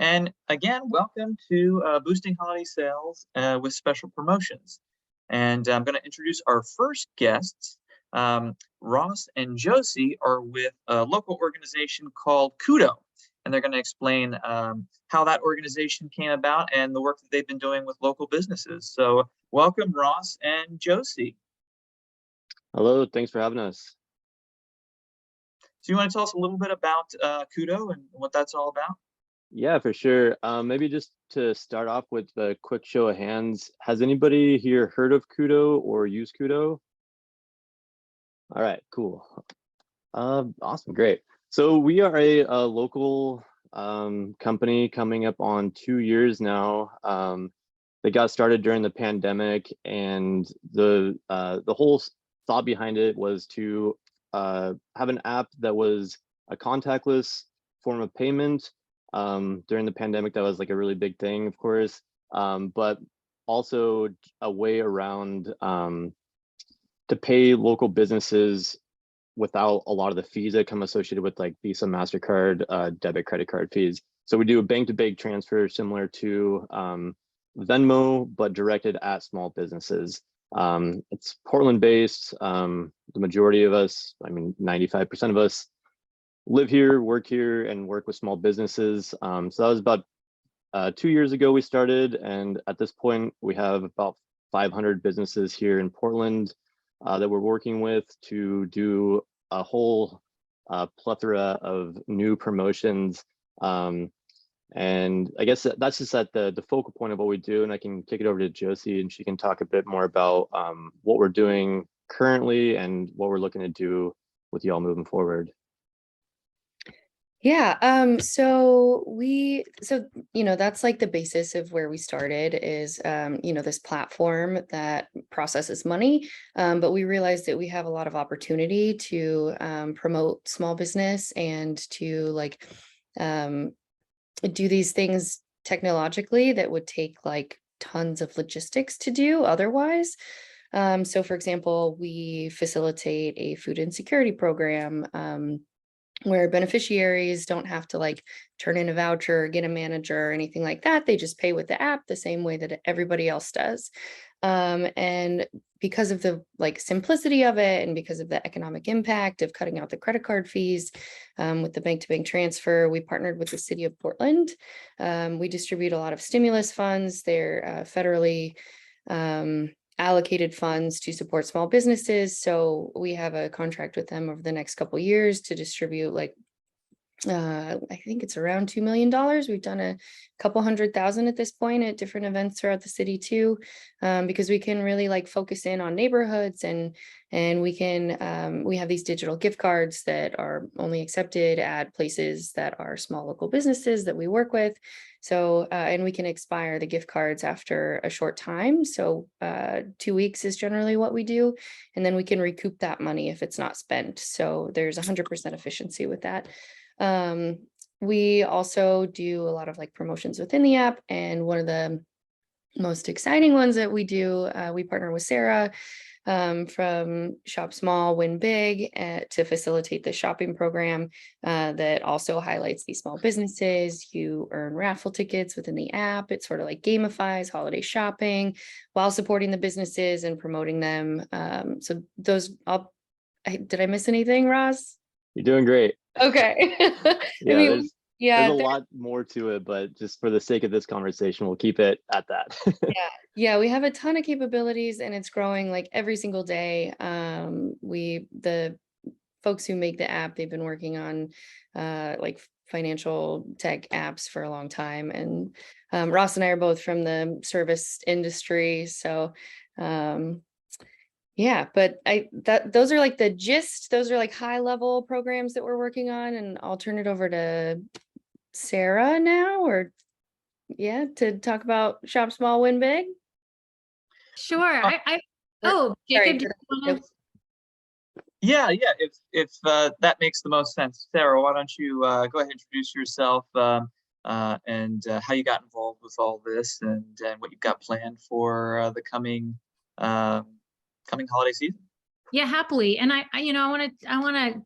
And again, welcome to Boosting Holiday Sales with Special Promotions. And I'm going to introduce our first guests. Ross and Josie are with a local organization called Kudo, and they're going to explain how that organization came about and the work that they've been doing with local businesses. So welcome, Ross and Josie. Hello, thanks for having us. So you want to tell us a little bit about Kudo and what that's all about? Yeah, for sure. Maybe just to start off with a quick show of hands, has anybody here heard of Kudo or used Kudo? All right, cool. Awesome, great. So we are a local company coming up on 2 years now. They got started during the pandemic, and the whole thought behind it was to have an app that was a contactless form of payment. During the pandemic, that was like a really big thing, of course, but also a way around to pay local businesses without a lot of the fees that come associated with like Visa, MasterCard, debit, credit card fees. So we do a bank-to-bank transfer similar to Venmo, but directed at small businesses. It's Portland-based. The majority of us, I mean, 95% of us live here, work here, and work with small businesses. So that was about 2 years ago we started, and at this point we have about 500 businesses here in Portland that we're working with to do a whole plethora of new promotions. And I guess that's just at the focal point of what we do, and I can kick it over to Josie and she can talk a bit more about what we're doing currently and what we're looking to do with y'all moving forward. Yeah, so that's like the basis of where we started is, this platform that processes money. But we realized that we have a lot of opportunity to promote small business and to do these things technologically that would take like tons of logistics to do otherwise. So for example, we facilitate a food insecurity program, where beneficiaries don't have to like turn in a voucher, get a manager or anything like that. They just pay with the app the same way that everybody else does. And because of the like simplicity of it and because of the economic impact of cutting out the credit card fees with the bank-to-bank transfer, we partnered with the city of Portland. We distribute a lot of stimulus funds. They're federally allocated funds to support small businesses. So we have a contract with them over the next couple of years to distribute I think it's around $2 million. We've done a couple 100,000 at this point at different events throughout the city too, because we can really like focus in on neighborhoods and we can we have these digital gift cards that are only accepted at places that are small local businesses that we work with. So and we can expire the gift cards after a short time. So 2 weeks is generally what we do, and then we can recoup that money if it's not spent. So there's 100% efficiency with that. We also do a lot of like promotions within the app, and one of the most exciting ones that we do, we partner with Sarah from Shop Small, Win Big to facilitate the shopping program that also highlights these small businesses. You earn raffle tickets within the app. It sort of like gamifies holiday shopping while supporting the businesses and promoting them. So those, did I miss anything, Ross? You're doing great. Okay. Yeah, there's a lot more to it, but just for the sake of this conversation, we'll keep it at that. Yeah, we have a ton of capabilities and it's growing like every single day. The folks who make the app, they've been working on like financial tech apps for a long time. And Ross and I are both from the service industry. So yeah, but those are like the gist. Those are like high level programs that we're working on, and I'll turn it over to Sarah now, to talk about Shop Small, Win Big. Sure. Jacob. Yeah. If that makes the most sense, Sarah, why don't you go ahead and introduce yourself and how you got involved with all this and what you've got planned for the coming holiday season. Yeah, happily. And I want to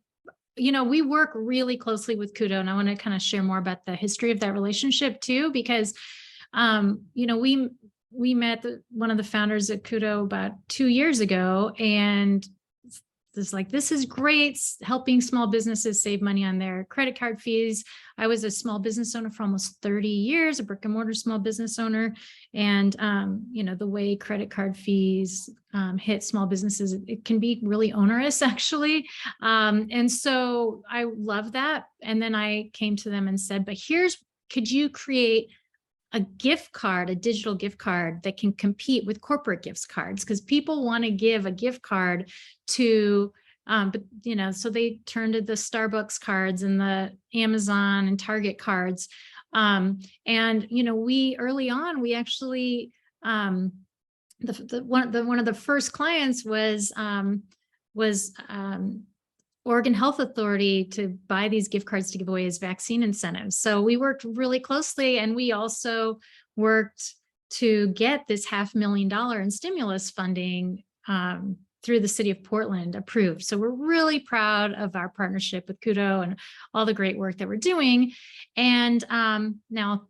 we work really closely with Kudo, and I want to kind of share more about the history of that relationship too, because, we met one of the founders at Kudo about 2 years ago, and this is great, helping small businesses save money on their credit card fees. I was a small business owner for almost 30 years, a brick and mortar small business owner. And, the way credit card fees hit small businesses, it can be really onerous actually. And so I love that. And then I came to them and said, but could you create a gift card, a digital gift card that can compete with corporate gift cards? Because people want to give a gift card to, so they turned to the Starbucks cards and the Amazon and Target cards. We early on, we actually, one of the first clients was Oregon Health Authority to buy these gift cards to give away as vaccine incentives. So we worked really closely, and we also worked to get this $500,000 in stimulus funding through the city of Portland approved. So we're really proud of our partnership with Kudo and all the great work that we're doing. And now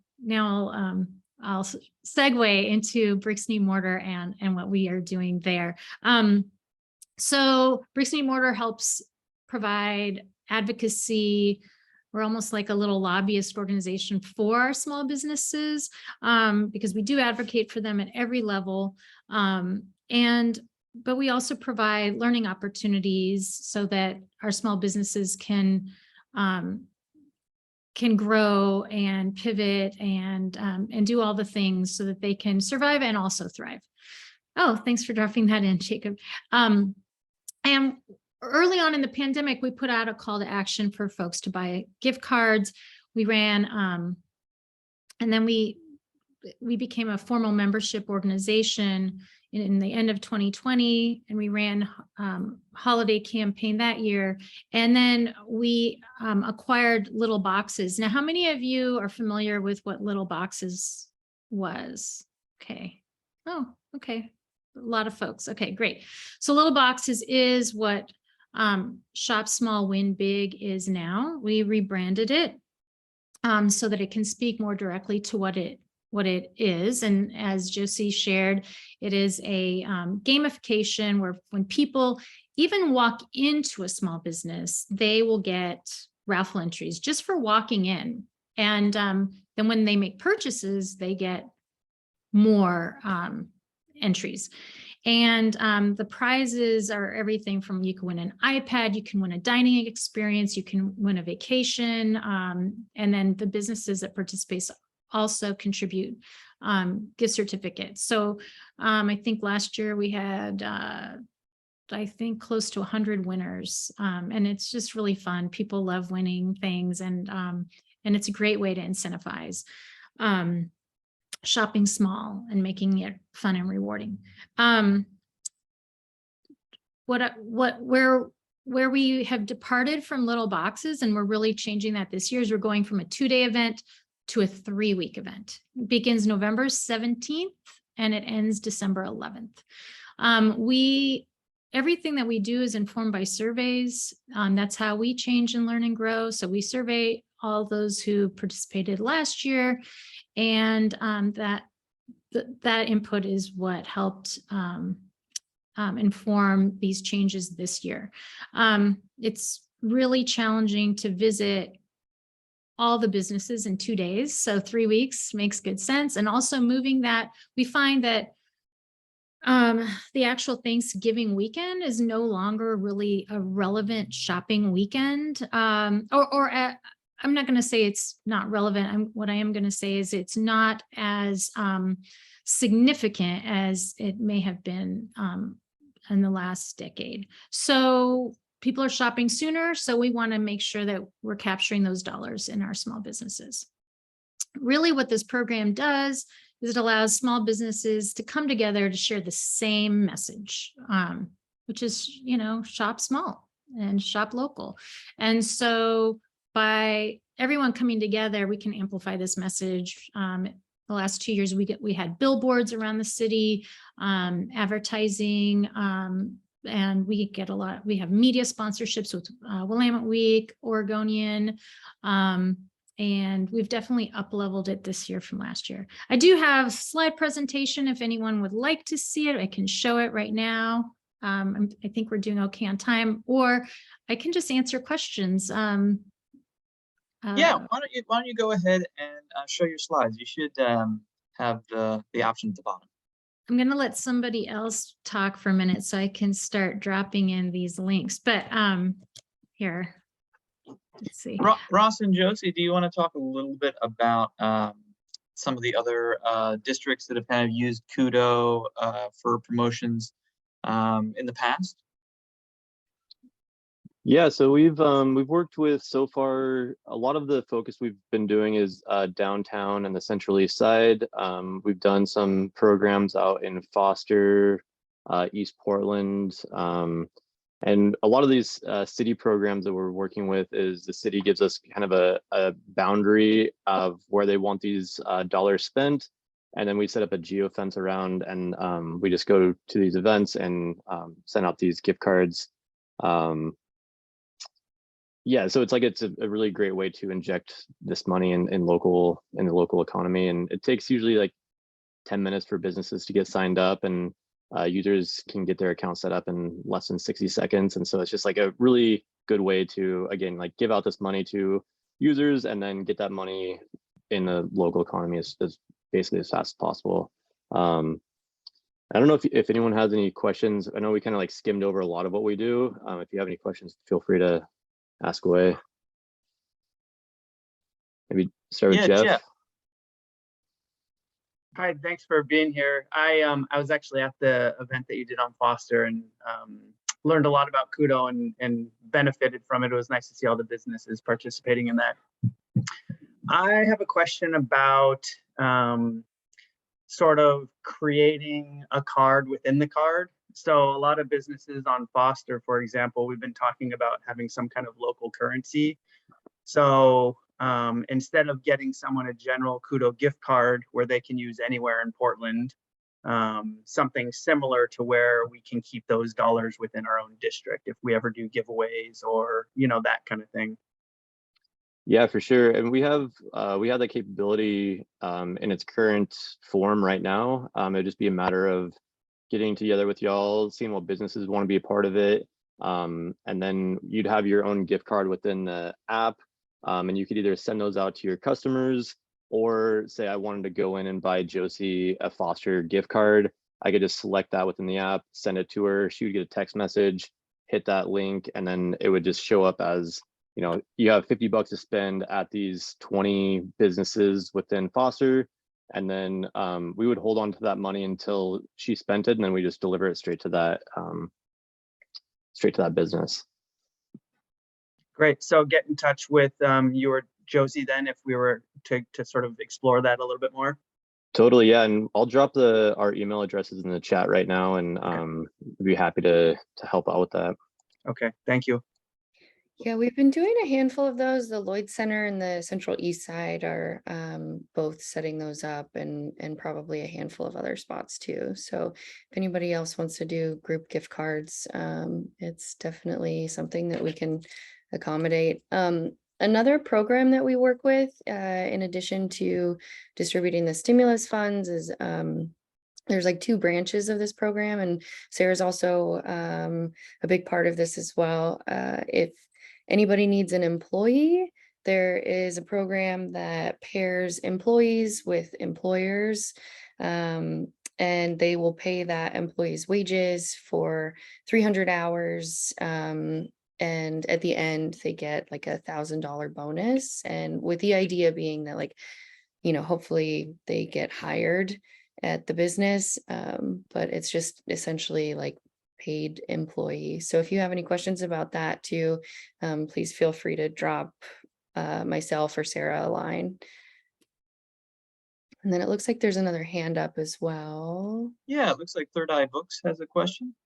I'll segue into Bricks Need Mortar and what we are doing there. So Bricks Need Mortar helps provide advocacy. We're almost like a little lobbyist organization for our small businesses, because we do advocate for them at every level. But we also provide learning opportunities so that our small businesses can grow and pivot and do all the things so that they can survive and also thrive. Oh, thanks for dropping that in, Jacob. And early on in the pandemic, we put out a call to action for folks to buy gift cards. We ran, and then we became a formal membership organization in the end of 2020, and we ran holiday campaign that year. And then we acquired Little Boxes. Now, how many of you are familiar with what Little Boxes was? Okay. Oh, okay. A lot of folks. Okay, great. So Little Boxes is what Shop Small, Win Big is now. We rebranded it so that it can speak more directly to what it is. And as Josie shared, it is a gamification where when people even walk into a small business, they will get raffle entries just for walking in. And then when they make purchases, they get more entries. And the prizes are everything from, you can win an iPad, you can win a dining experience, you can win a vacation. And then the businesses that participate also contribute gift certificates. So I think last year we had, I think close to 100 winners. And it's just really fun. People love winning things, and it's a great way to incentivize shopping small and making it fun and rewarding. Where we have departed from Little Boxes, and we're really changing that this year, is we're going from a 2-day event to a 3-week event. It begins November 17th and it ends December 11th. Everything that we do is informed by surveys. That's how we change and learn and grow. So we survey all those who participated last year, and that input is what helped inform these changes this year. It's really challenging to visit all the businesses in 2 days. So 3 weeks makes good sense. And also moving that, we find that the actual Thanksgiving weekend is no longer really a relevant shopping weekend. I'm not going to say it's not relevant. What I am going to say is it's not as significant as it may have been in the last decade. So people are shopping sooner, so we want to make sure that we're capturing those dollars in our small businesses. Really, what this program does is it allows small businesses to come together to share the same message, which is, shop small and shop local. And so by everyone coming together, we can amplify this message. The last 2 years, we had billboards around the city, advertising, and we get a lot, we have media sponsorships with Willamette Week, Oregonian, and we've definitely up-leveled it this year from last year. I do have slide presentation if anyone would like to see it. I can show it right now. I think we're doing okay on time, or I can just answer questions. Yeah, why don't you go ahead and show your slides? You should have the option at the bottom. I'm going to let somebody else talk for a minute so I can start dropping in these links. But here, let's see. Ross and Josie, do you want to talk a little bit about some of the other districts that have kind of used Kudo for promotions in the past? Yeah, so we've worked with, so far, a lot of the focus we've been doing is downtown and the Central East Side. We've done some programs out in Foster, East Portland, and a lot of these city programs that we're working with is the city gives us kind of a boundary of where they want these dollars spent. And then we set up a geofence around, and we just go to these events and send out these gift cards. Yeah, so it's a really great way to inject this money in the local economy, and it takes usually like 10 minutes for businesses to get signed up, and users can get their account set up in less than 60 seconds. And so it's just like a really good way to, again, like give out this money to users and then get that money in the local economy as basically as fast as possible. I don't know if anyone has any questions. I know we kind of like skimmed over a lot of what we do. If you have any questions, feel free to ask away. Maybe start with Jeff. Hi, thanks for being here. I was actually at the event that you did on Foster and learned a lot about Kudo and benefited from it. It was nice to see all the businesses participating in that. I have a question about sort of creating a card within the card. So a lot of businesses on Foster, for example, we've been talking about having some kind of local currency. So instead of getting someone a general Kudo gift card where they can use anywhere in Portland, something similar to where we can keep those dollars within our own district if we ever do giveaways or, that kind of thing. Yeah, for sure. And we have that capability in its current form right now. It'd just be a matter of getting together with y'all, seeing what businesses want to be a part of it. And then you'd have your own gift card within the app. And you could either send those out to your customers, or say I wanted to go in and buy Josie a Foster gift card. I could just select that within the app, send it to her. She would get a text message, hit that link, and then it would just show up as, you have $50 to spend at these 20 businesses within Foster. And then we would hold on to that money until she spent it, and then we just deliver it straight to that business. Great. So get in touch with you or Josie then if we were to sort of explore that a little bit more. Totally, yeah. And I'll drop our email addresses in the chat right now, and we'd be happy to help out with that. Okay, thank you. Yeah, we've been doing a handful of those. The Lloyd Center and the Central East Side are both setting those up, and probably a handful of other spots too. So if anybody else wants to do group gift cards, it's definitely something that we can accommodate. Another program that we work with, in addition to distributing the stimulus funds, is there's like 2 branches of this program, and Sarah's also a big part of this as well. If anybody needs an employee, there is a program that pairs employees with employers, and they will pay that employee's wages for 300 hours. And at the end, they get like $1,000 bonus. And with the idea being that, like, hopefully they get hired at the business, but it's just essentially like paid employee. So if you have any questions about that too, please feel free to drop myself or Sarah a line. And then it looks like there's another hand up as well. Yeah, it looks like Third Eye Books has a question.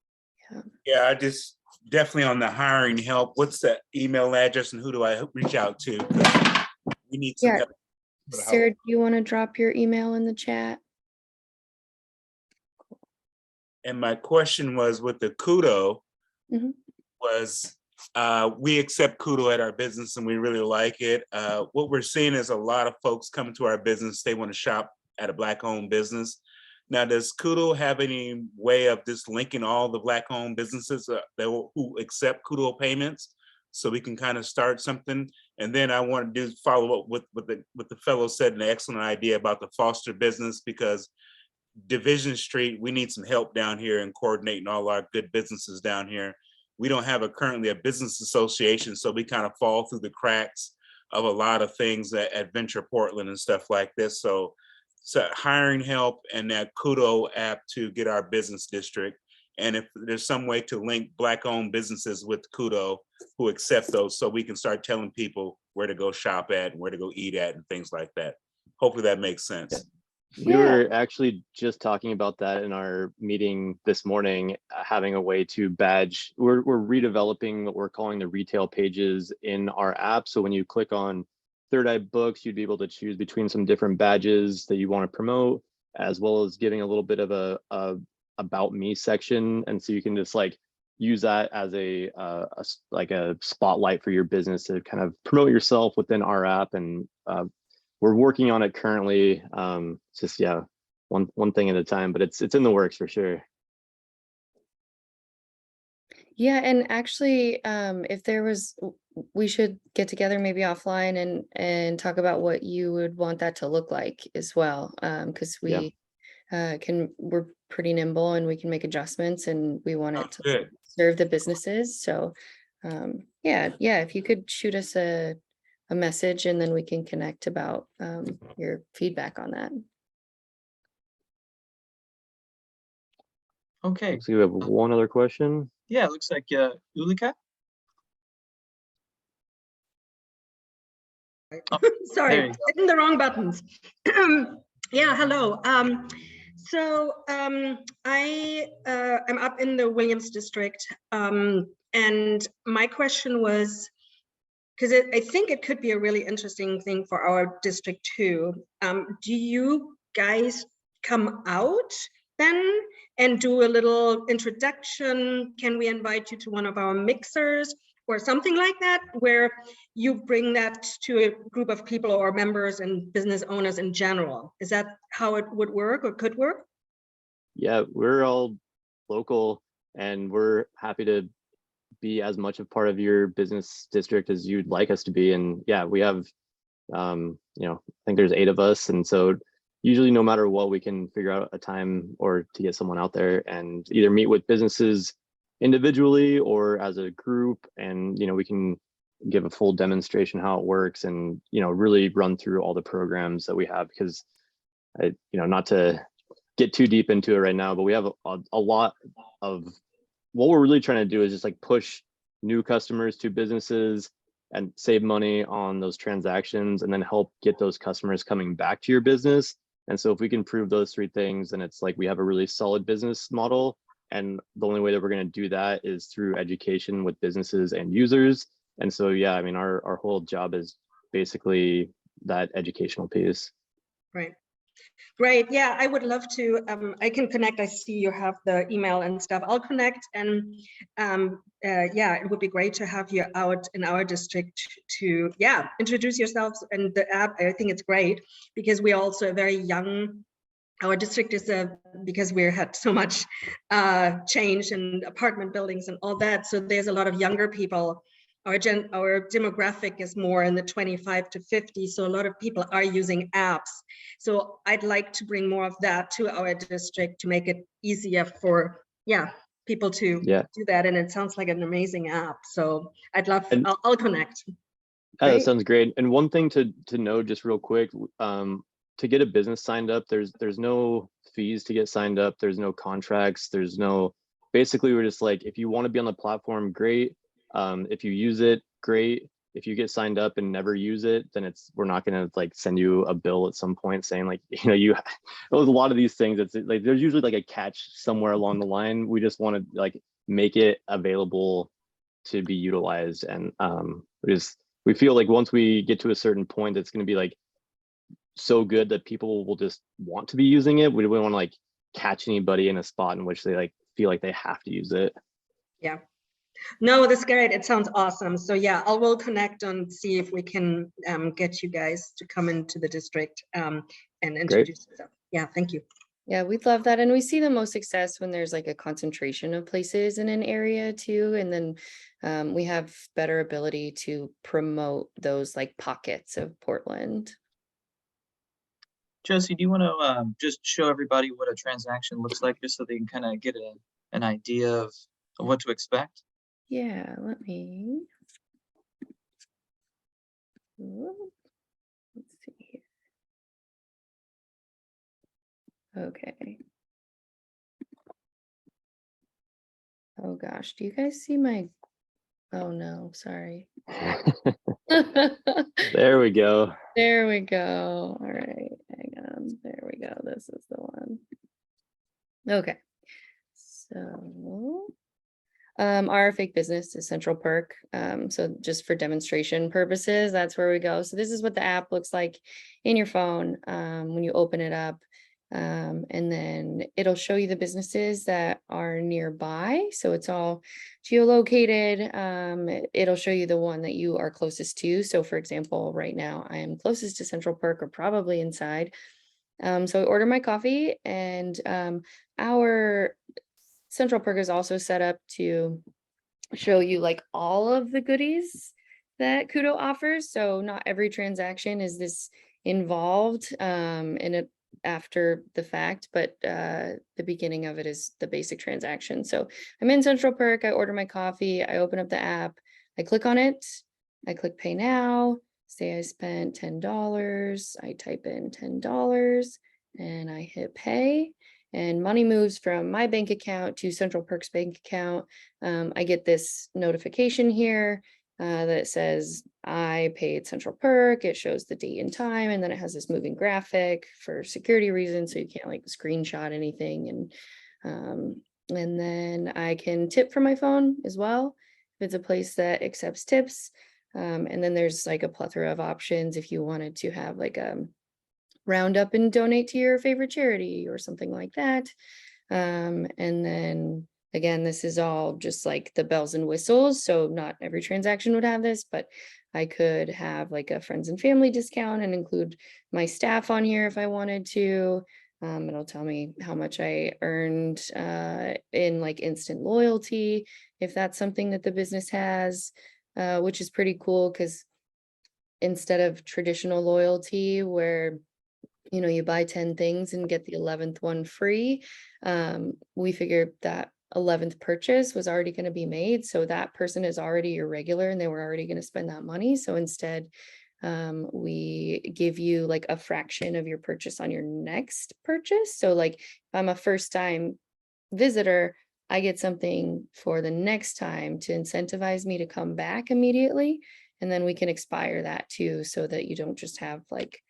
Yeah, I just definitely on the hiring help. What's the email address and who do I reach out to? We need some help. Sarah, do you want to drop your email in the chat? And my question was with the Kudo, Mhm. was we accept Kudo at our business and we really like it. What we're seeing is a lot of folks coming to our business. They want to shop at a Black-owned business. Now, does Kudo have any way of just linking all the Black-owned businesses who accept Kudo payments, so we can kind of start something? And then I want to follow up with the fellow said, an excellent idea about the foster business, because Division Street, we need some help down here in coordinating all our good businesses down here. We don't have currently a business association, so we kind of fall through the cracks of a lot of things at Venture Portland and stuff like this. So hiring help and that Kudo app to get our business district. And if there's some way to link Black-owned businesses with Kudo who accept those, so we can start telling people where to go shop at and where to go eat at and things like that. Hopefully that makes sense. We were actually just talking about that in our meeting this morning, having a way to badge. We're redeveloping what we're calling the retail pages in our app. So when you click on Third Eye Books, you'd be able to choose between some different badges that you want to promote, as well as giving a little bit of a about me section. And so you can just like use that as a spotlight for your business to kind of promote yourself within our app. And we're working on it currently. It's just, yeah, one thing at a time, but it's in the works for sure. Yeah, and actually, if there was, we should get together maybe offline and talk about what you would want that to look like as well. Because we we're pretty nimble and we can make adjustments, and we want it to Good. serve the businesses. So yeah, if you could shoot us a message, and then we can connect about your feedback on that. Okay, So we have one other question. yeah, it looks like Ulika. Oh, there Sorry, you go. hitting the wrong buttons. Yeah, hello. I am up in the Williams district, and my question was, because I think it could be a really interesting thing for our district too. Do you guys come out then and do a little introduction? Can we invite you to one of our mixers or something like that, where you bring that to a group of people or members and business owners in general? Is that how it would work or could work? Yeah, we're all local and we're happy to be as much a part of your business district as you'd like us to be. And yeah, we have, I think there's 8 of us. And so usually no matter what, we can figure out a time or to get someone out there and either meet with businesses individually or as a group. And, we can give a full demonstration how it works and, really run through all the programs that we have, because not to get too deep into it right now, but we have a lot of what we're really trying to do is just like push new customers to businesses and save money on those transactions and then help get those customers coming back to your business. And so if we can prove those 3 things, then it's like we have a really solid business model. And the only way that we're going to do that is through education with businesses and users. And so, yeah, I mean, our whole job is basically that educational piece. Right. Great. Yeah, I would love to. I can connect. I see you have the email and stuff. I'll connect, and yeah, it would be great to have you out in our district to introduce yourselves and the app. I think it's great because we're also a very young. Our district is because we had so much change and apartment buildings and all that. So there's a lot of younger people. Our demographic is more in the 25 to 50. So a lot of people are using apps. So I'd like to bring more of that to our district to make it easier for people to do that. And it sounds like an amazing app. So I'd love, I'll connect. That sounds great. And one thing to know just real quick, to get a business signed up, there's no fees to get signed up. There's no contracts. Basically we're just like, if you want to be on the platform, great. If you use it, great. If you get signed up and never use it, then we're not going to like send you a bill at some point saying like, there's a lot of these things. It's like, there's usually like a catch somewhere along the line. We just want to like make it available to be utilized. And we feel like once we get to a certain point, it's going to be like so good that people will just want to be using it. We don't want to like catch anybody in a spot in which they like feel like they have to use it. Yeah. No, that's great. It sounds awesome. So yeah, I will connect and see if we can get you guys to come into the district and introduce yourself. Yeah, thank you. Yeah, we'd love that. And we see the most success when there's like a concentration of places in an area too. And then we have better ability to promote those like pockets of Portland. Josie, do you want to just show everybody what a transaction looks like, just so they can kind of get an idea of what to expect? Yeah, let me. Let's see here. Okay. Oh gosh, do you guys see my? Oh no, sorry. There we go. There we go. All right, hang on. There we go. This is the one. Okay. So, our fake business is Central Perk. So just for demonstration purposes, that's where we go. So this is what the app looks like in your phone when you open it up. And then it'll show you the businesses that are nearby. So it's all geolocated. It'll show you the one that you are closest to. So for example, right now I am closest to Central Perk, or probably inside. So I order my coffee, and our Central Perk is also set up to show you like all of the goodies that Kudo offers. So not every transaction is this involved in it after the fact, but the beginning of it is the basic transaction. So I'm in Central Perk, I order my coffee, I open up the app, I click on it, I click pay now, say I spent $10, I type in $10 and I hit pay, and money moves from my bank account to Central Perk's bank account. I get this notification here that says I paid Central Perk. It shows the date and time, and then it has this moving graphic for security reasons, so you can't like screenshot anything. And then I can tip from my phone as well if it's a place that accepts tips. And then there's like a plethora of options if you wanted to have like a round up and donate to your favorite charity or something like that. And then again, this is all just like the bells and whistles. So not every transaction would have this, but I could have like a friends and family discount and include my staff on here if I wanted to. It'll tell me how much I earned in like instant loyalty, if that's something that the business has, which is pretty cool because instead of traditional loyalty where you buy 10 things and get the 11th one free. We figured that 11th purchase was already going to be made. So that person is already your regular and they were already going to spend that money. So instead, we give you like a fraction of your purchase on your next purchase. So like if I'm a first time visitor, I get something for the next time to incentivize me to come back immediately. And then we can expire that too, so that you don't just have like,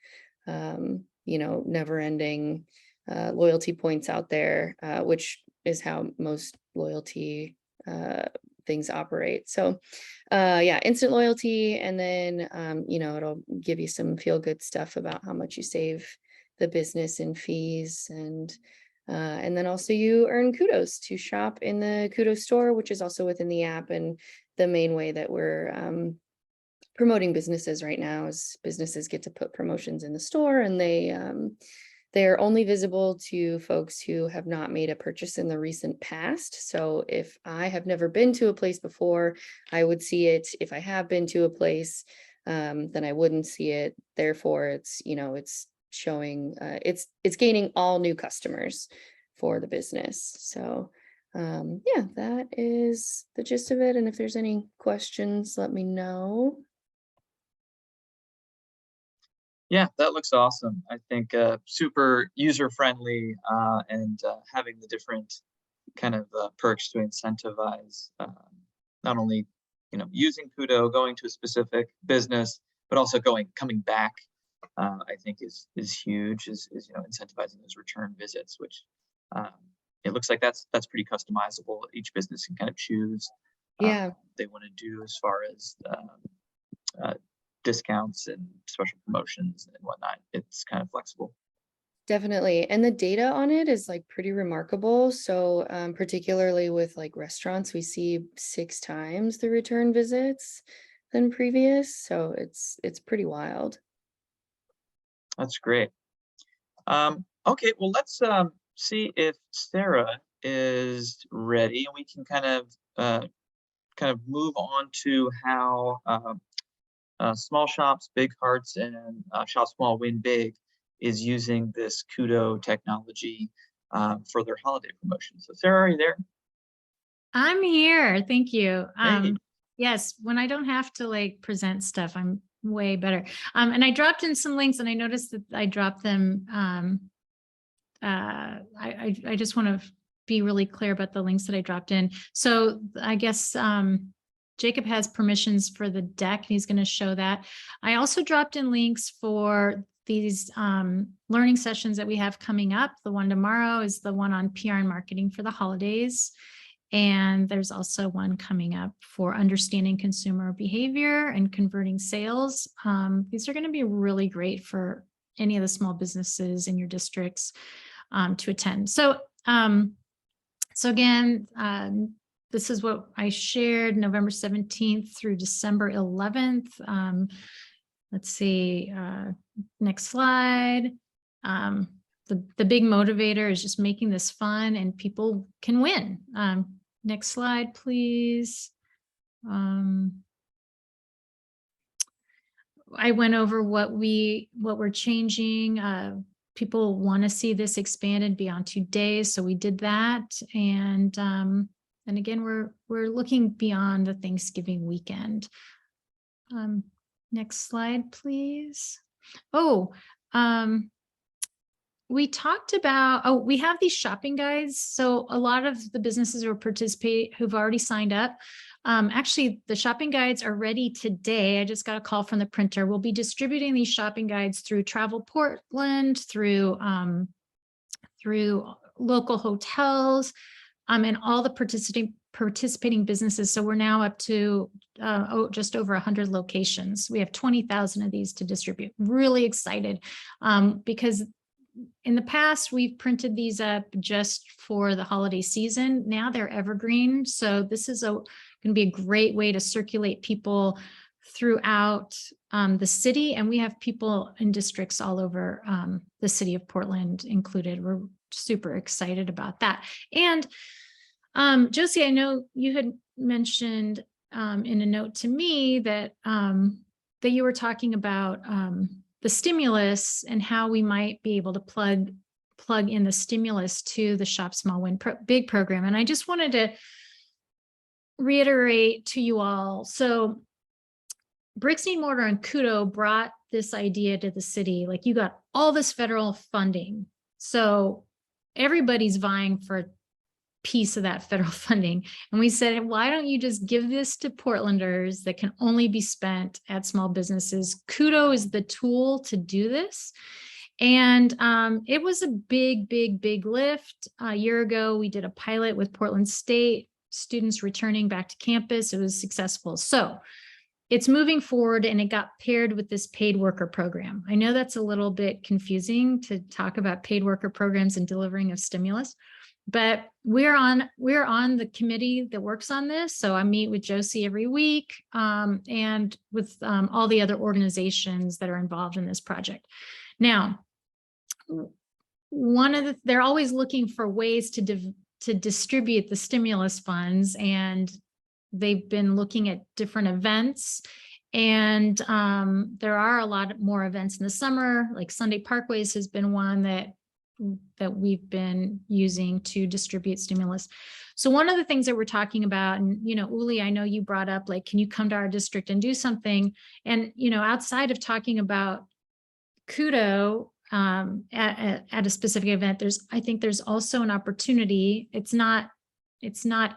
never ending loyalty points out there, which is how most loyalty things operate. So yeah, instant loyalty. And then, it'll give you some feel good stuff about how much you save the business in fees. And then also you earn kudos to shop in the Kudo store, which is also within the app. And the main way that we're promoting businesses right now is businesses get to put promotions in the store, and they're only visible to folks who have not made a purchase in the recent past. So if I have never been to a place before, I would see it. If I have been to a place, then I wouldn't see it. Therefore, it's showing, it's gaining all new customers for the business. So yeah, that is the gist of it. And if there's any questions, let me know. Yeah, that looks awesome. I think super user friendly, and having the different kind of perks to incentivize not only using Kudo, going to a specific business, but also coming back. I think is huge. Is incentivizing those return visits, which it looks like that's pretty customizable. Each business can kind of choose they want to do as far as discounts and special promotions and whatnot. It's kind of flexible. Definitely. And the data on it is like pretty remarkable. So particularly with like restaurants, we see 6 times the return visits than previous. So it's pretty wild. That's great. Okay, well, let's see if Sarah is ready, and we can kind of move on to how Small Shops, Big Hearts, and Shop Small Win Big is using this Kudo technology for their holiday promotion. So Sarah, are you there? I'm here. Thank you. Hey. Yes, when I don't have to like present stuff, I'm way better. And I dropped in some links and I noticed that I dropped them. I just want to be really clear about the links that I dropped in. So I guess Jacob has permissions for the deck. And he's going to show that. I also dropped in links for these learning sessions that we have coming up. The one tomorrow is the one on PR and marketing for the holidays. And there's also one coming up for understanding consumer behavior and converting sales. These are going to be really great for any of the small businesses in your districts to attend. So again, this is what I shared November 17th through December 11th. Let's see, next slide. The big motivator is just making this fun and people can win. Next slide, please. I went over what we're changing. People want to see this expanded beyond 2 days, so we did that. And again, we're looking beyond the Thanksgiving weekend. Next slide, please. We talked about, we have these shopping guides. So a lot of the businesses who've already signed up. Actually, the shopping guides are ready today. I just got a call from the printer. We'll be distributing these shopping guides through Travel Portland, through local hotels, and all the participating businesses. So we're now up to just over 100 locations. We have 20,000 of these to distribute. Really excited because in the past, we've printed these up just for the holiday season. Now they're evergreen. So this is going to be a great way to circulate people throughout the city. And we have people in districts all over the city of Portland included. We're super excited about that. And Josie, I know you had mentioned in a note to me that that you were talking about the stimulus and how we might be able to plug in the stimulus to the Shop Small Win Big program. And I just wanted to reiterate to you all. So Bricks Need Mortar and Kudo brought this idea to the city. Like, you got all this federal funding. So everybody's vying for a piece of that federal funding. And we said, why don't you just give this to Portlanders that can only be spent at small businesses? Kudo is the tool to do this. And it was a big lift. A year ago, we did a pilot with Portland State, students returning back to campus. It was successful. So it's moving forward, and it got paired with this paid worker program. I know that's a little bit confusing to talk about paid worker programs and delivering of stimulus, but we're on the committee that works on this. So I meet with Josie every week and with all the other organizations that are involved in this project. Now, they're always looking for ways to distribute the stimulus funds, and they've been looking at different events. And there are a lot more events in the summer, like Sunday Parkways has been one that we've been using to distribute stimulus. So one of the things that we're talking about, and, Uli, I know you brought up, like, can you come to our district and do something? And, outside of talking about Kudo at a specific event, I think there's also an opportunity. It's not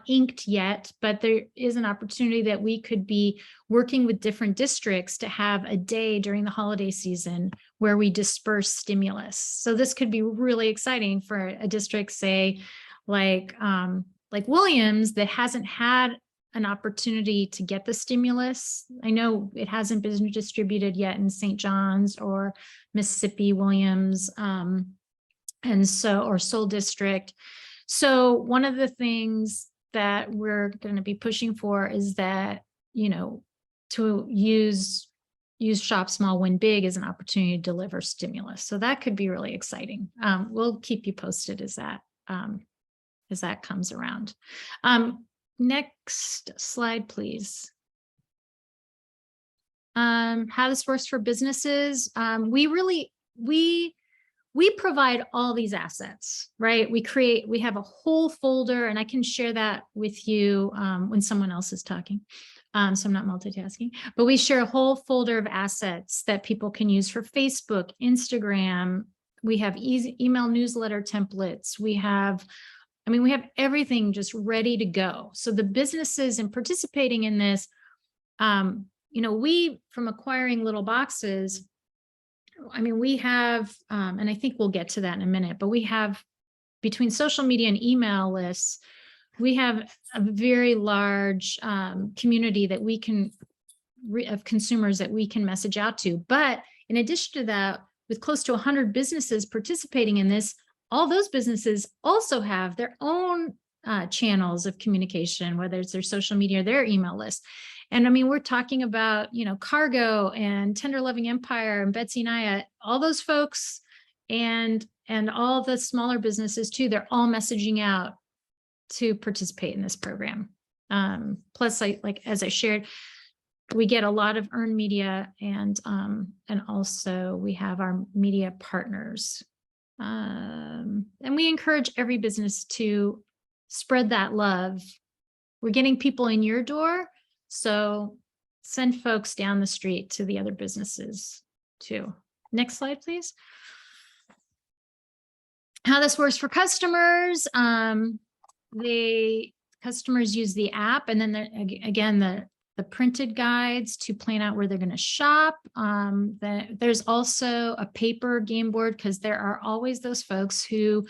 inked yet, but there is an opportunity that we could be working with different districts to have a day during the holiday season where we disperse stimulus. So this could be really exciting for a district, say, like Williams, that hasn't had an opportunity to get the stimulus. I know it hasn't been distributed yet in St. John's or Mississippi, Williams, And so, or Seoul district. So one of the things that we're going to be pushing for is that, you know, to use Shop Small, Win Big as an opportunity to deliver stimulus. So that could be really exciting. We'll keep you posted as that comes around. Next slide, please. How this works for businesses. We provide all these assets, right? We have a whole folder, and I can share that with you when someone else is talking. So I'm not multitasking, but we share a whole folder of assets that people can use for Facebook, Instagram. We have email newsletter templates. We have everything just ready to go. So the businesses and participating in this, we, from acquiring Little Boxes, we have, and I think we'll get to that in a minute, but we have, between social media and email lists, we have a very large community that we can, of consumers that we can message out to. But in addition to that, with close to 100 businesses participating in this, all those businesses also have their own channels of communication, whether it's their social media or their email list. And we're talking about, Cargo and Tender Loving Empire and Betsy Naya, all those folks, and all the smaller businesses too. They're all messaging out to participate in this program. Plus, as I shared, we get a lot of earned media, and also we have our media partners. And we encourage every business to spread that love. We're getting people in your door, so send folks down the street to the other businesses too. Next slide, please. How this works for customers. Customers use the app, and then again, the printed guides to plan out where they're going to shop. There's also a paper game board, because there are always those folks who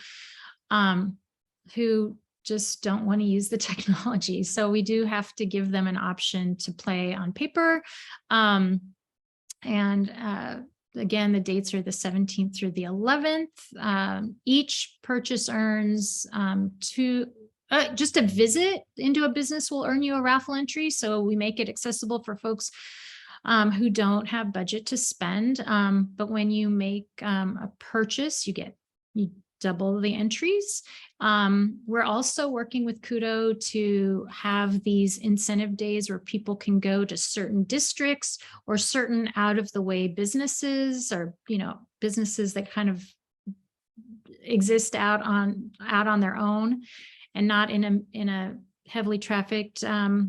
just don't want to use the technology. So we do have to give them an option to play on paper. Again, the dates are the 17th through the 11th. Each purchase earns just a visit into a business will earn you a raffle entry. So we make it accessible for folks who don't have budget to spend. But when you make a purchase, you double the entries. We're also working with Kudo to have these incentive days where people can go to certain districts or certain out of the way businesses, or businesses that kind of exist out on their own and not in a heavily trafficked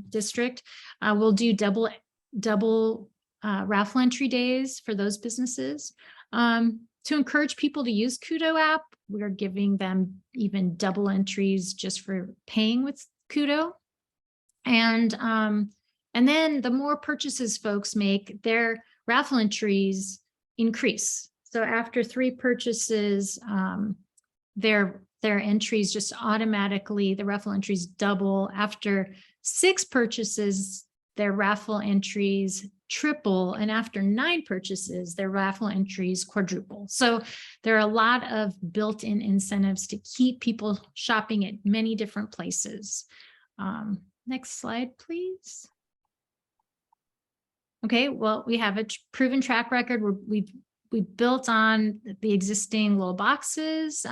district. We'll do double raffle entry days for those businesses. To encourage people to use Kudo app, we're giving them even double entries just for paying with Kudo. And then the more purchases folks make, their raffle entries increase. So after 3 purchases, their entries just automatically, the raffle entries double. After 6 purchases, their raffle entries triple, and after 9 purchases, their raffle entries quadruple. So there are a lot of built-in incentives to keep people shopping at many different places. Next slide, please. Okay, well, we have a proven track record. We built on the existing Little Boxes.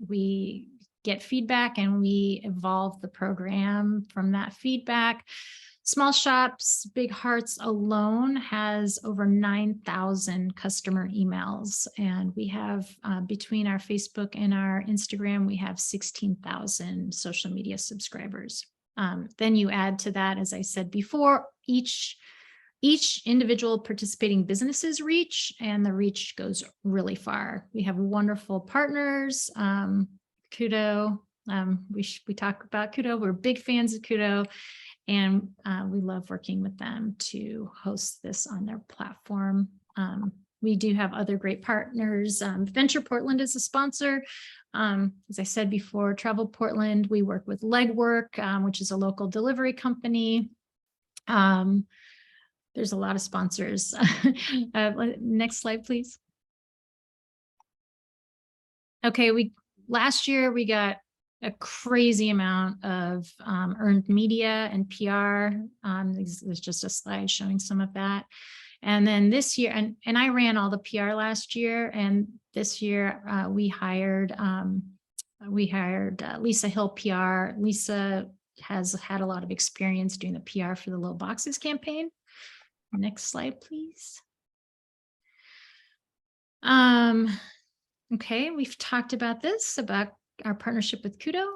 We get feedback and we evolve the program from that feedback. Small Shops, Big Hearts alone has over 9,000 customer emails. And we have, between our Facebook and our Instagram, we have 16,000 social media subscribers. Then you add to that, as I said before, each individual participating businesses reach, and the reach goes really far. We have wonderful partners, Kudo. We talk about Kudo. We're big fans of Kudo. And we love working with them to host this on their platform. We do have other great partners. Venture Portland is a sponsor. As I said before, Travel Portland, we work with Legwork, which is a local delivery company. There's a lot of sponsors. Next slide, please. Okay, last year we got a crazy amount of earned media and PR. There's just a slide showing some of that. And then this year, and I ran all the PR last year, and this year we hired Lisa Hill PR. Lisa has had a lot of experience doing the PR for the Little Boxes campaign. Next slide, please. Okay, we've talked about this, about our partnership with Kudo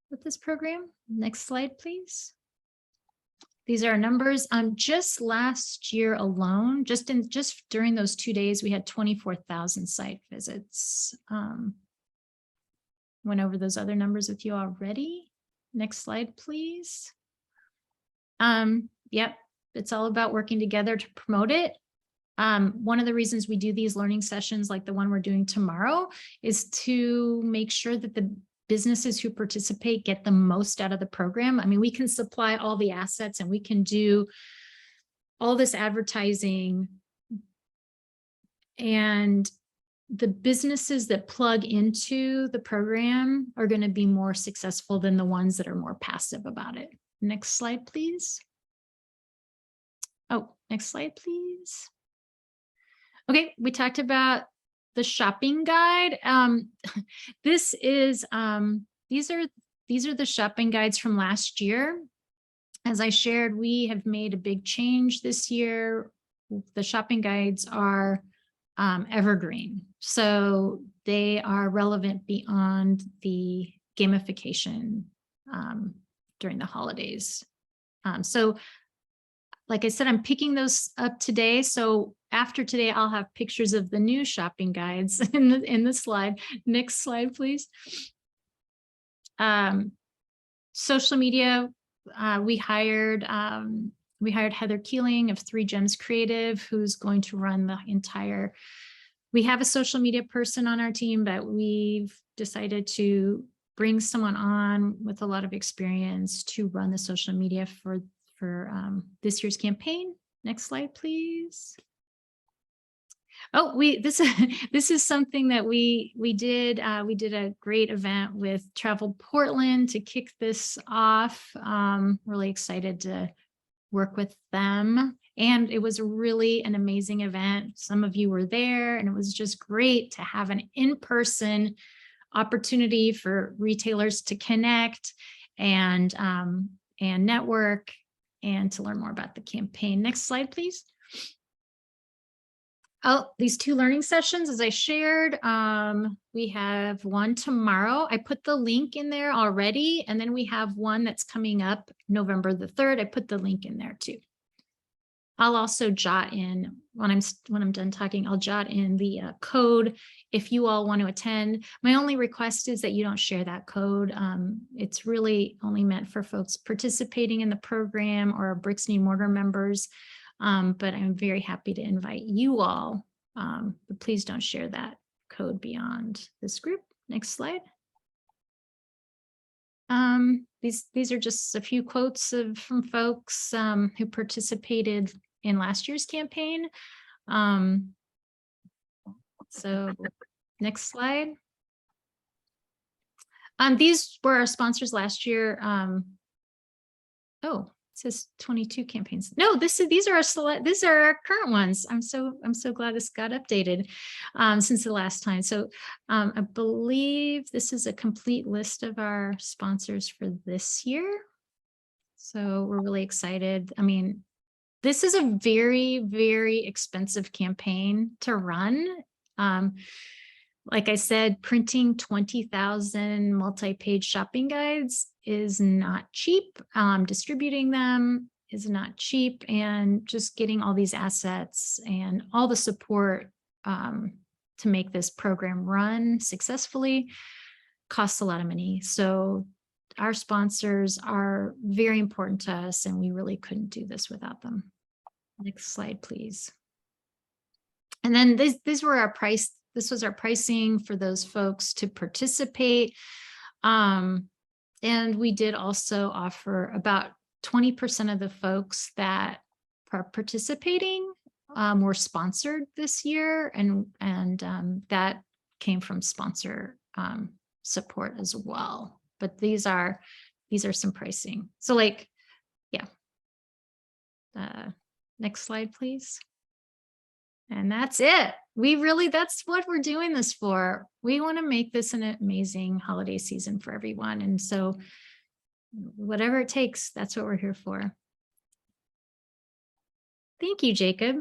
with this program. Next slide, please. These are our numbers. Just last year alone, just during those 2 days, we had 24,000 site visits. Went over those other numbers with you already. Next slide, please. Yep, it's all about working together to promote it. One of the reasons we do these learning sessions like the one we're doing tomorrow is to make sure that the businesses who participate get the most out of the program. I mean, we can supply all the assets and we can do all this advertising, and the businesses that plug into the program are going to be more successful than the ones that are more passive about it. Next slide, please. Oh, next slide, please. Okay, we talked about the shopping guide. These are the shopping guides from last year. As I shared, we have made a big change this year. The shopping guides are evergreen, so they are relevant beyond the gamification during the holidays. So like I said, I'm picking those up today. So after today, I'll have pictures of the new shopping guides in the slide. Next slide, please. Social media, we hired Heather Keeling of 3 Gems Creative, who's going to run the entire. We have a social media person on our team, but we've decided to bring someone on with a lot of experience to run the social media for this year's campaign. Next slide, please. Oh, this is something that we did. We did a great event with Travel Portland to kick this off. Really excited to work with them. And it was really an amazing event. Some of you were there, and it was just great to have an in-person opportunity for retailers to connect and network and to learn more about the campaign. Next slide, please. Oh, these 2 learning sessions, as I shared, we have one tomorrow. I put the link in there already, and then we have one that's coming up November the 3rd. I put the link in there too. I'll also jot in, when I'm done talking, I'll jot in the code if you all want to attend. My only request is that you don't share that code. It's really only meant for folks participating in the program or Bricks and Mortar members. But I'm very happy to invite you all, but please don't share that code beyond this group. Next slide. These are just a few quotes from folks who participated in last year's campaign. So next slide. These were our sponsors last year. Oh. It says 22 campaigns. No, these are our current ones. I'm so glad this got updated since the last time. So I believe this is a complete list of our sponsors for this year. So we're really excited. I mean, this is a very, very expensive campaign to run. Like I said, printing 20,000 multi-page shopping guides is not cheap. Distributing them is not cheap, and just getting all these assets and all the support to make this program run successfully costs a lot of money. So our sponsors are very important to us, and we really couldn't do this without them. Next slide, please. And then these were our price. This was our pricing for those folks to participate. And we did also offer about 20% of the folks that are participating were sponsored this year. And that came from sponsor support as well. But these are some pricing. So like, yeah. Next slide, please. And that's it. That's what we're doing this for. We want to make this an amazing holiday season for everyone. And so whatever it takes, that's what we're here for. Thank you, Jacob.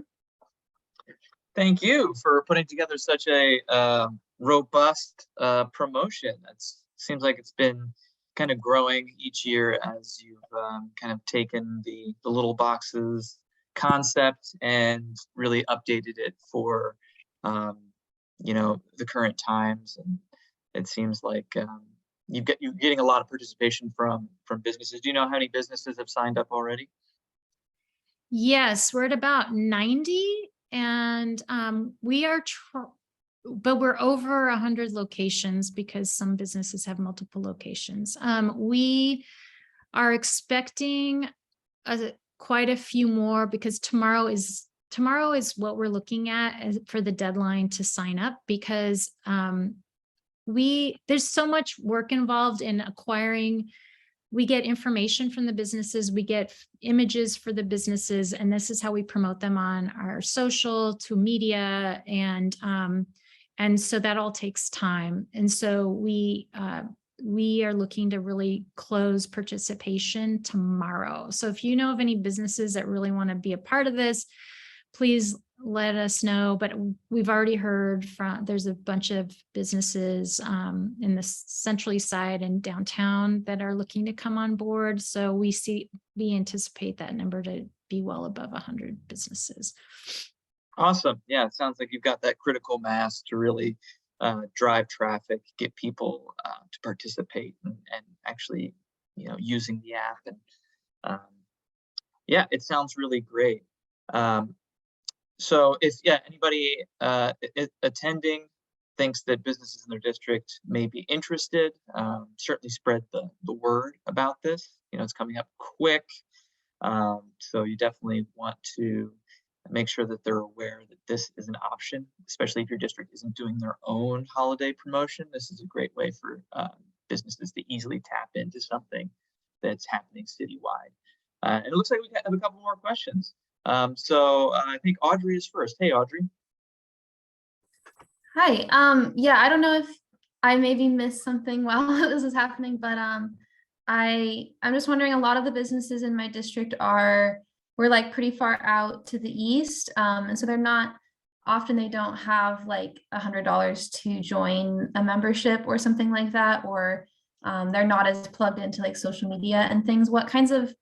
Thank you for putting together such a robust promotion. That seems like it's been kind of growing each year as you've kind of taken the little boxes concept and really updated it for the current times. And it seems like you're getting a lot of participation from businesses. Do you know how many businesses have signed up already? Yes, we're at about 90, and but we're over 100 locations because some businesses have multiple locations. We are expecting quite a few more because tomorrow is what we're looking at for the deadline to sign up, because there's so much work involved in acquiring. We get information from the businesses, we get images for the businesses, and this is how we promote them on our social, to media, and so that all takes time. And so we are looking to really close participation tomorrow. So if you know of any businesses that really want to be a part of this, please let us know. But we've already heard there's a bunch of businesses in the Central East Side and downtown that are looking to come on board. So we anticipate that number to be well above 100 businesses. Awesome. Yeah, it sounds like you've got that critical mass to really drive traffic, get people to participate and actually, using the app. And yeah, it sounds really great. So if anybody attending thinks that businesses in their district may be interested, certainly spread the word about this. It's coming up quick. So you definitely want to make sure that they're aware that this is an option, especially if your district isn't doing their own holiday promotion. This is a great way for businesses to easily tap into something that's happening citywide. And it looks like we have a couple more questions. So I think Audrey is first. Hey, Audrey. Hi. Yeah, I don't know if I maybe missed something while this was happening, but I'm just wondering, a lot of the businesses in my district we're like pretty far out to the east. And so they don't have like $100 to join a membership or something like that, or they're not as plugged into like social media and things. What kind of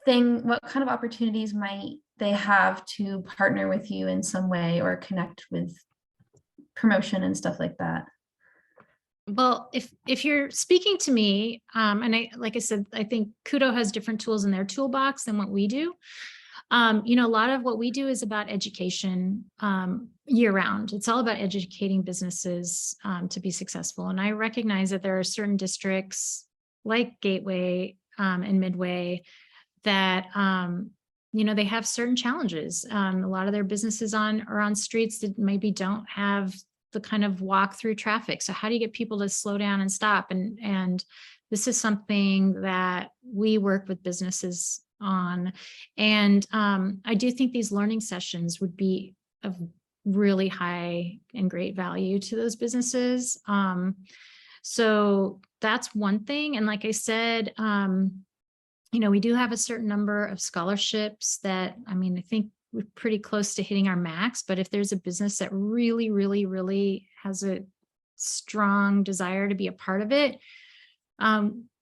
opportunities might they have to partner with you in some way or connect with promotion and stuff like that? Well, if you're speaking to me, and like I said, I think Kudo has different tools in their toolbox than what we do. A lot of what we do is about education year round. It's all about educating businesses to be successful. And I recognize that there are certain districts like Gateway and Midway that they have certain challenges. A lot of their businesses are on streets that maybe don't have the kind of walk through traffic. So how do you get people to slow down and stop? And this is something that we work with businesses on. And I do think these learning sessions would be of really high and great value to those businesses. So that's one thing. And like I said, we do have a certain number of scholarships that, I think we're pretty close to hitting our max, but if there's a business that really, really, really has a strong desire to be a part of it,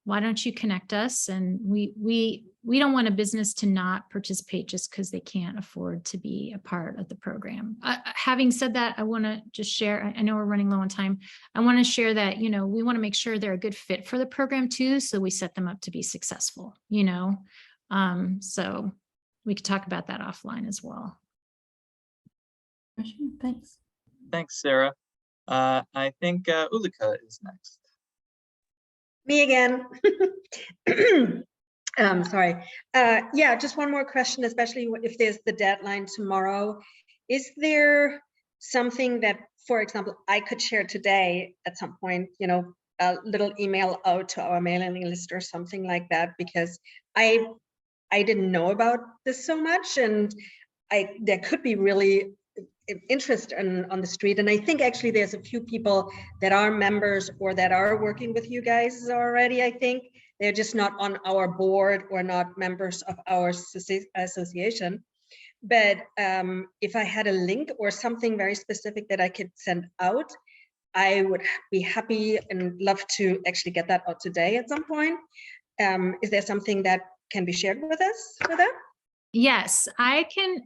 why don't you connect us? And we don't want a business to not participate just because they can't afford to be a part of the program. Having said that, I want to just share, I know we're running low on time. I want to share that, we want to make sure they're a good fit for the program too, so we set them up to be successful, so we could talk about that offline as well. Thanks. Thanks, Sarah. I think Ulrika is next. Me again. Sorry. Yeah, just one more question, especially if there's the deadline tomorrow. Is there something that for example, I could share today at some point, you know, a little email out to our mailing list or something like that, because I didn't know about this so much, and there could be really interest on the street. And I think actually there's a few people that are members or that are working with you guys already. I think they're just not on our board or not members of our association. But if I had a link or something very specific that I could send out, I would be happy and love to actually get that out today at some point. Is there something that can be shared with us for that? Yes, I can,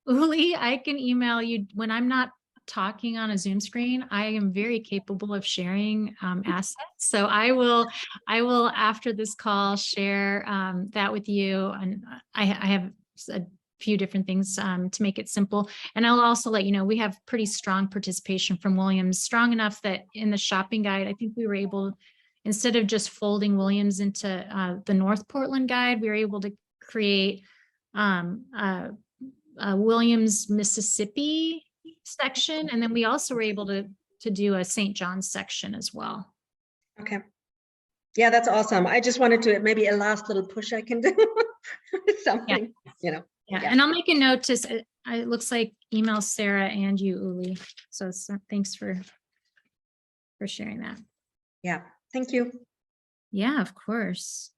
Uli, I can email you when I'm not talking on a Zoom screen. I am very capable of sharing assets. So I will after this call share that with you. And I have a few different things to make it simple. And I'll also let you know, we have pretty strong participation from Williams, strong enough that in the shopping guide, I think we were able, instead of just folding Williams into the North Portland guide, we were able to create a Williams, Mississippi section. And then we also were able to do a St. John's section as well. Okay. Yeah, that's awesome. I just wanted to, maybe a last little push I can do. Something, you know. Yeah, Yeah. and I'll make a note to, it looks like email Sarah and you, Uli. So thanks for sharing that. Yeah, thank you. Yeah, of course.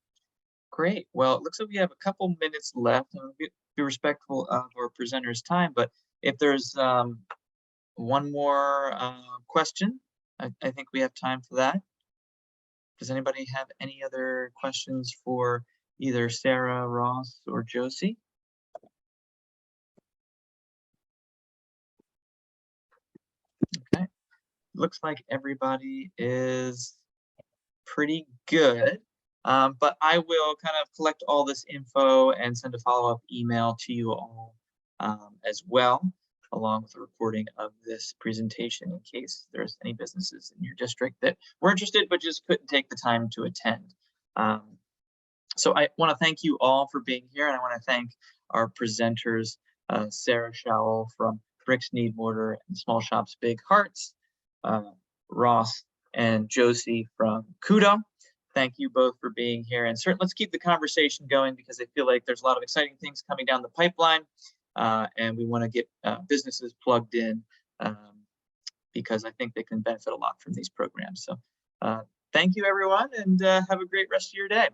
Great. Well, it looks like we have a couple minutes left. I'm gonna be respectful of our presenter's time, but if there's one more question, I think we have time for that. Does anybody have any other questions for either Sarah, Ross, or Josie? Okay. Looks like everybody is pretty good. But I will kind of collect all this info and send a follow-up email to you all as well, along with a recording of this presentation in case there's any businesses in your district that were interested but just couldn't take the time to attend. So I want to thank you all for being here, and I want to thank our presenters, Sarah Schowel from Bricks Need Mortar and Small Shops Big Hearts, Ross and Josie from Kudo. Thank you both for being here, and certainly let's keep the conversation going because I feel like there's a lot of exciting things coming down the pipeline, and we want to get businesses plugged in because I think they can benefit a lot from these programs. So thank you, everyone, and have a great rest of your day.